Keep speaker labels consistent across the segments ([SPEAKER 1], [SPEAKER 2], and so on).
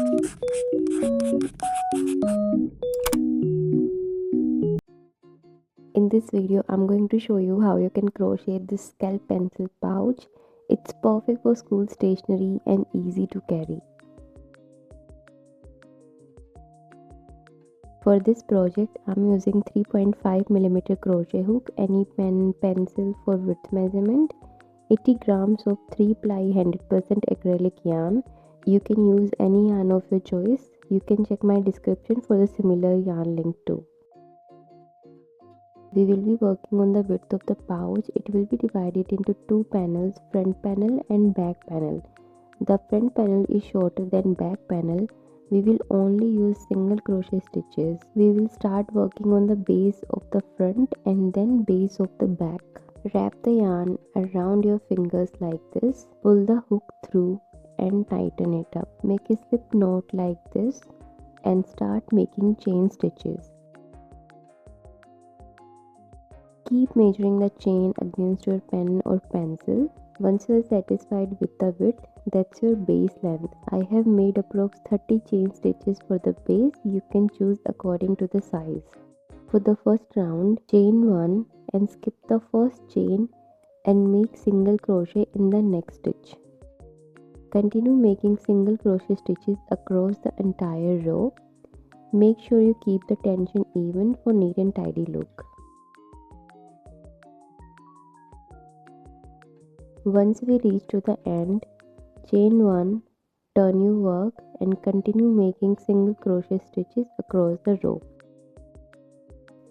[SPEAKER 1] In this video, I'm going to show you how you can crochet this scallop pencil pouch. It's perfect for school stationery and easy to carry. For this project, I'm using 3.5mm crochet hook, any pencil for width measurement, 80 grams of 3-ply 100% acrylic yarn. You can use any yarn of your choice. You can check my description for the similar yarn link too. We will be working on the width of the pouch. It will be divided into two panels, front panel and back panel. The front panel is shorter than back panel. We will only use single crochet stitches. We will start working on the base of the front and then base of the back. Wrap the yarn around your fingers like this. Pull the hook through and tighten it up. Make a slip knot like this and start making chain stitches. Keep measuring the chain against your pen or pencil. Once you are satisfied with the width, that's your base length. I have made approx 30 chain stitches for the base. You can choose according to the size. For the first round, chain 1 and skip the first chain and make single crochet in the next stitch. Continue making single crochet stitches across the entire row. Make sure you keep the tension even for neat and tidy look. Once we reach to the end, chain 1, turn your work and continue making single crochet stitches across the row.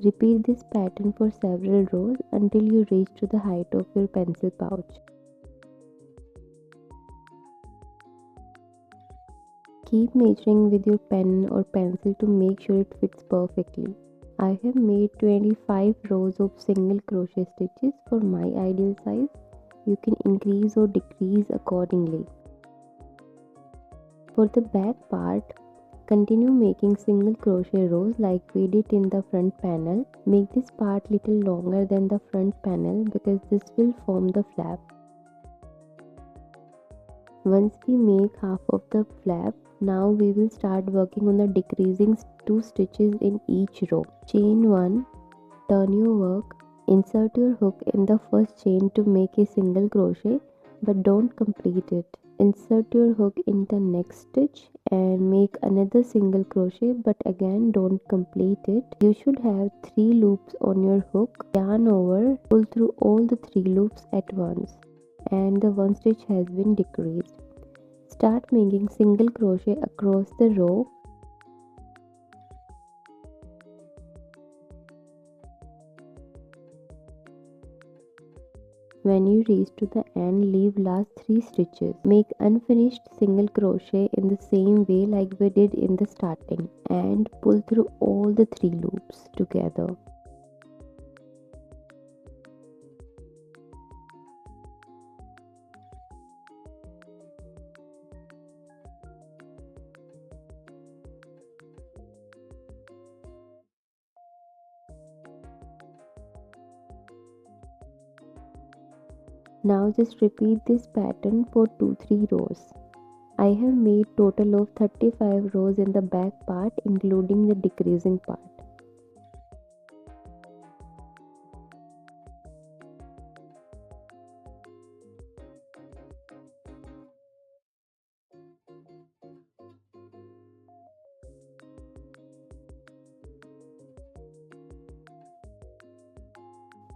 [SPEAKER 1] Repeat this pattern for several rows until you reach to the height of your pencil pouch. Keep measuring with your pen or pencil to make sure it fits perfectly. I have made 25 rows of single crochet stitches for my ideal size. You can increase or decrease accordingly. For the back part, continue making single crochet rows like we did in the front panel. Make this part little longer than the front panel because this will form the flap. Once we make half of the flap, now we will start working on the decreasing 2 stitches in each row. Chain 1, turn your work. Insert your hook in the first chain to make a single crochet, but don't complete it. Insert your hook in the next stitch and make another single crochet, but again don't complete it. You should have 3 loops on your hook. Yarn over, pull through all the 3 loops at once and the 1 stitch has been decreased. Start making single crochet across the row. When you reach to the end, leave last 3 stitches. Make unfinished single crochet in the same way like we did in the starting and pull through all the 3 loops together. Now just repeat this pattern for 2-3 rows. I have made total of 35 rows in the back part including the decreasing part.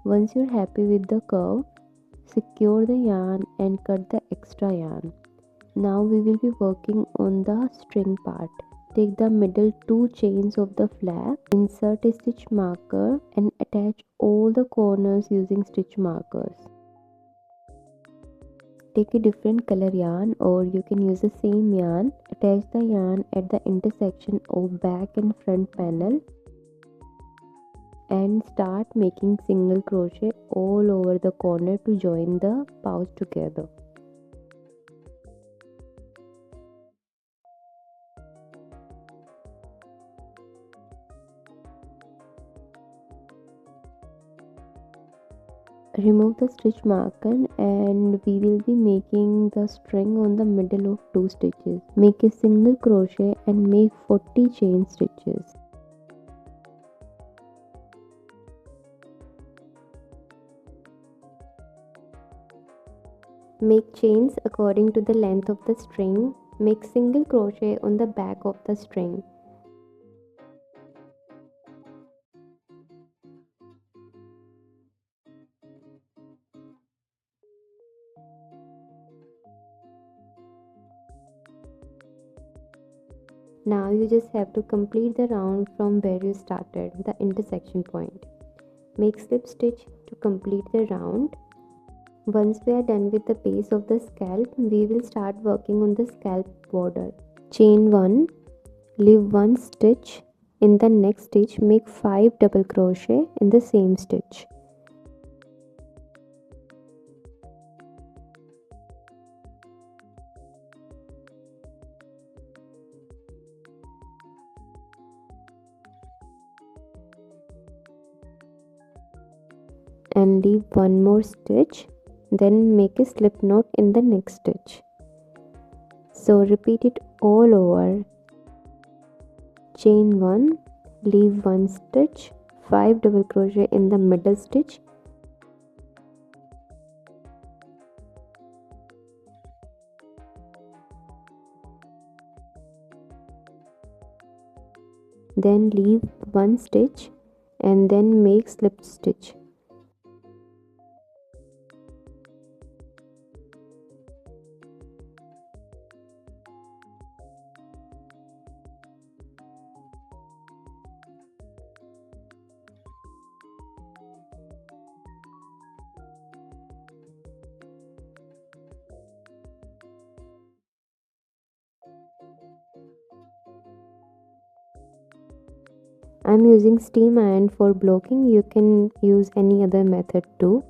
[SPEAKER 1] Once you're happy with the curve, secure the yarn and cut the extra yarn. Now we will be working on the string part. Take the middle 2 chains of the flap, insert a stitch marker and attach all the corners using stitch markers. Take a different color yarn or you can use the same yarn. Attach the yarn at the intersection of back and front panel and start making single crochet all over the corner to join the pouch together. Remove the stitch marker and we will be making the string on the middle of 2 stitches. Make a single crochet and make 40 chain stitches. Make chains according to the length of the string. Make single crochet on the back of the string. Now you just have to complete the round from where you started, the intersection point. Make slip stitch to complete the round. Once we are done with the base of the scalp, we will start working on the scalp border. Chain 1, leave 1 stitch. In the next stitch, make 5 double crochet in the same stitch. And leave 1 more stitch, then make a slip knot in the next stitch. So repeat it all over. Chain 1, leave 1 stitch, 5 double crochet in the middle stitch, then leave 1 stitch and then make slip stitch. I'm using steam iron for blocking. You can use any other method too.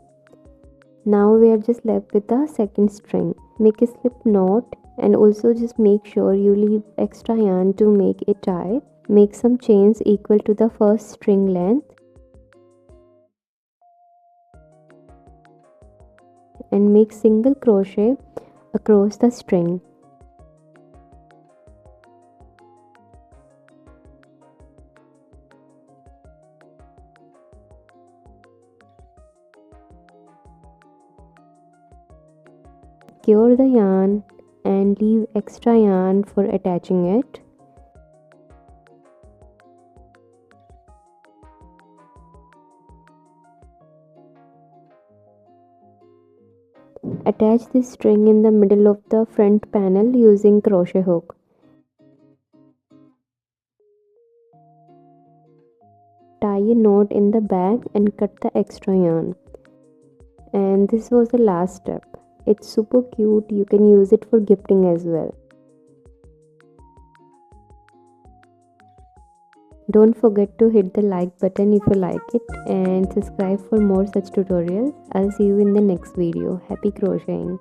[SPEAKER 1] Now we are just left with the second string. Make a slip knot and also just make sure you leave extra yarn to make a tie. Make some chains equal to the first string length and make single crochet across the string. Secure the yarn and leave extra yarn for attaching it. Attach this string in the middle of the front panel using crochet hook. Tie a knot in the back and cut the extra yarn. And this was the last step. It's super cute. You can use it for gifting as well. Don't forget to hit the like button if you like it and subscribe for more such tutorials. I'll see you in the next video. Happy crocheting!